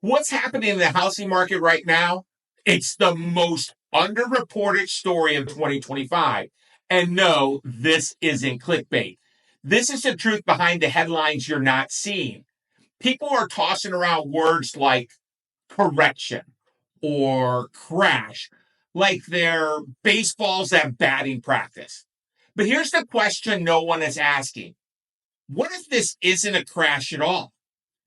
What's happening in the housing market right now? It's the most underreported story of 2025. And no, this isn't clickbait. This is the truth behind the headlines you're not seeing. People are tossing around words like correction or crash, like they're baseballs at batting practice. But here's the question no one is asking. What if this isn't a crash at all,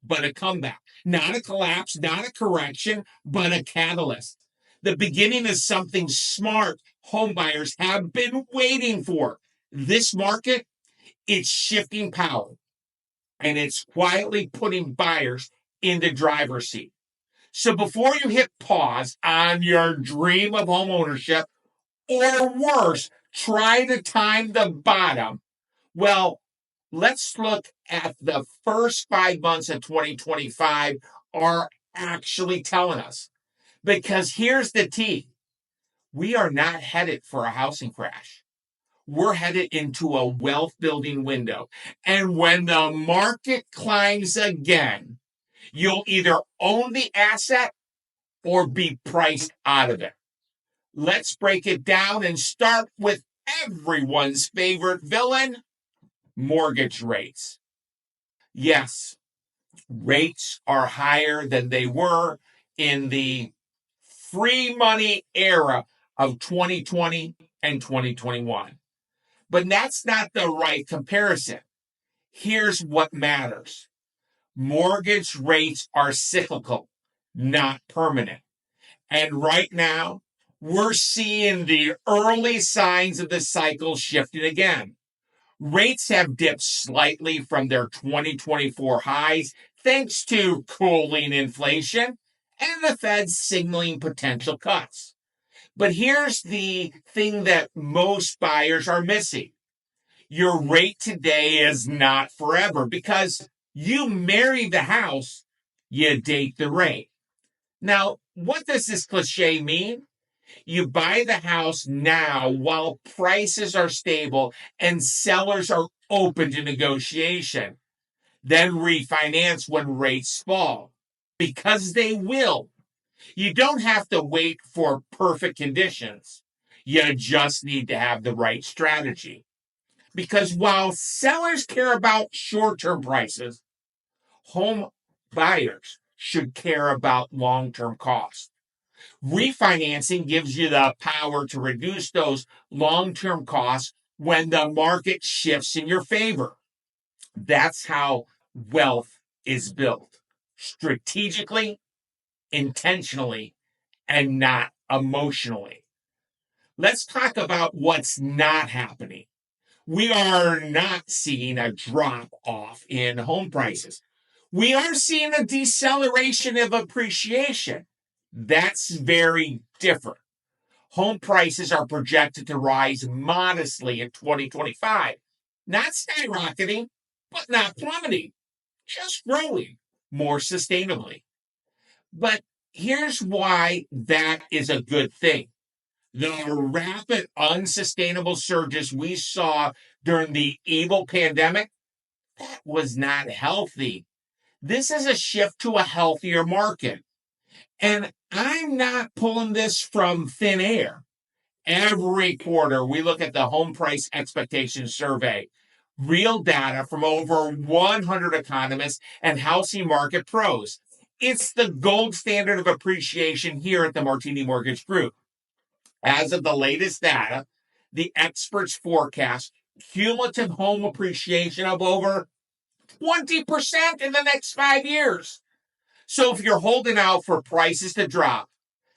but a comeback? Not a collapse, not a correction, but a catalyst. The beginning of something smart homebuyers have been waiting for. This market, it's shifting power and it's quietly putting buyers in the driver's seat. So before you hit pause on your dream of home ownership, or worse, try to time the bottom, well, let's look at the first 5 months of 2025 are actually telling us. Because here's the key. We are not headed for a housing crash. We're headed into a wealth building window. And when the market climbs again, you'll either own the asset or be priced out of it. Let's break it down and start with everyone's favorite villain, mortgage rates. Yes, rates are higher than they were in the free money era of 2020 and 2021. But that's not the right comparison. Here's what matters. Mortgage rates are cyclical, not permanent. And right now, we're seeing the early signs of the cycle shifting again. Rates have dipped slightly from their 2024 highs thanks to cooling inflation and the Fed signaling potential cuts. But here's the thing that most buyers are missing. Your rate today is not forever because you marry the house, you date the rate. Now, what does this cliche mean? You buy the house now while prices are stable and sellers are open to negotiation. Then refinance when rates fall because they will. You don't have to wait for perfect conditions. You just need to have the right strategy. Because while sellers care about short term prices, home buyers should care about long term costs. Refinancing gives you the power to reduce those long term costs when the market shifts in your favor. That's how wealth is built strategically, intentionally, and not emotionally. Let's talk about what's not happening. We are not seeing a drop off in home prices. We are seeing a deceleration of appreciation. That's very different. Home prices are projected to rise modestly in 2025, not skyrocketing, but not plummeting, just growing more sustainably. But here's why that is a good thing. The rapid, unsustainable surges we saw during the evil pandemic, that was not healthy. This is a shift to a healthier market. And I'm not pulling this from thin air. Every quarter, we look at the home price expectation survey, real data from over 100 economists and housing market pros. It's the gold standard of appreciation here at the Martini Mortgage Group. As of the latest data, the experts forecast cumulative home appreciation of over 20% in the next 5 years. So if you're holding out for prices to drop,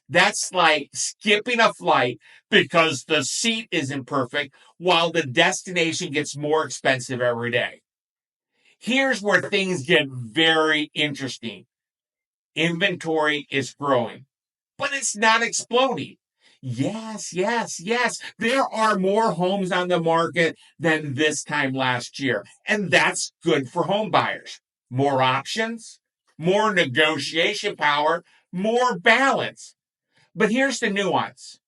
that's like skipping a flight because the seat isn't perfect while the destination gets more expensive every day. Here's where things get very interesting. Inventory is growing, but it's not exploding. Yes, yes, yes. There are more homes on the market than this time last year, and that's good for home buyers. More options, more negotiation power, more balance. But here's the nuance.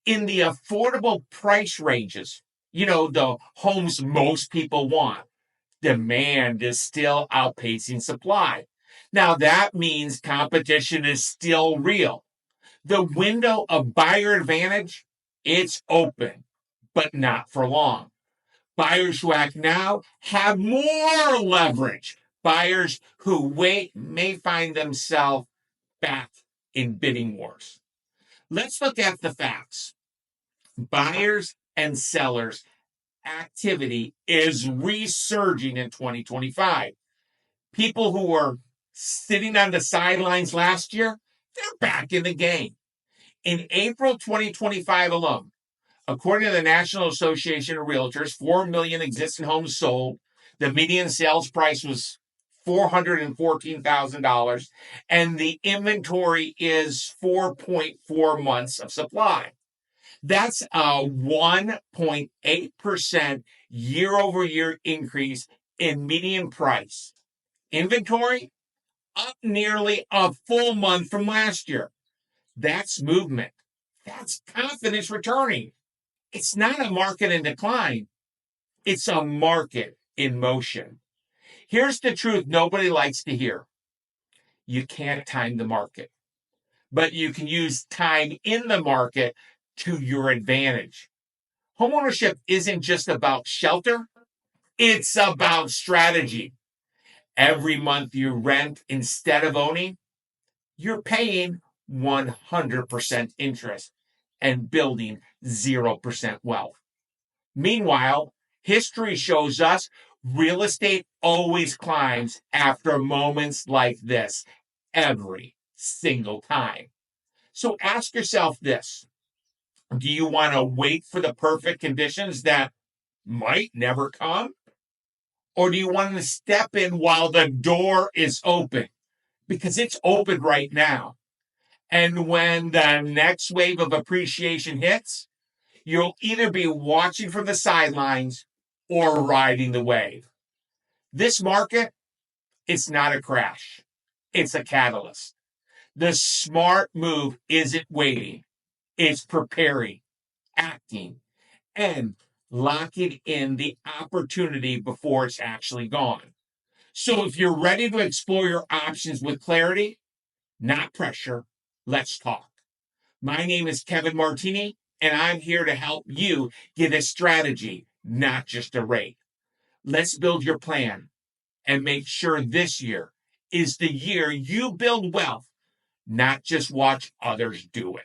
In the affordable price ranges, the homes most people want, demand is still outpacing supply. Now, that means competition is still real. The window of buyer advantage, it's open, but not for long. Buyers who act now have more leverage. Buyers who wait may find themselves back in bidding wars. Let's look at the facts. Buyers and sellers activity is resurging in 2025. People who were sitting on the sidelines last year, they're back in the game. In April 2025 alone, according to the National Association of Realtors, 4 million existing homes sold. The median sales price was $414,000, and the inventory is 4.4 months of supply. That's a 1.8% year over year increase in median price. Inventory up nearly a full month from last year. That's movement. That's confidence returning. It's not a market in decline. It's a market in motion. Here's the truth nobody likes to hear. You can't time the market, but you can use time in the market to your advantage. Homeownership isn't just about shelter. It's about strategy. Every month you rent instead of owning, you're paying 100% interest and building 0% wealth. Meanwhile, history shows us real estate always climbs after moments like this every single time. So ask yourself this. Do you want to wait for the perfect conditions that might never come? Or do you want to step in while the door is open? Because it's open right now. And when the next wave of appreciation hits, you'll either be watching from the sidelines or riding the wave. This market, it's not a crash. It's a catalyst. The smart move isn't waiting. It's preparing, acting, and locking in the opportunity before it's actually gone. So if you're ready to explore your options with clarity, not pressure, let's talk. My name is Kevin Martini, and I'm here to help you get a strategy, not just a rate. Let's build your plan and make sure this year is the year you build wealth, not just watch others do it.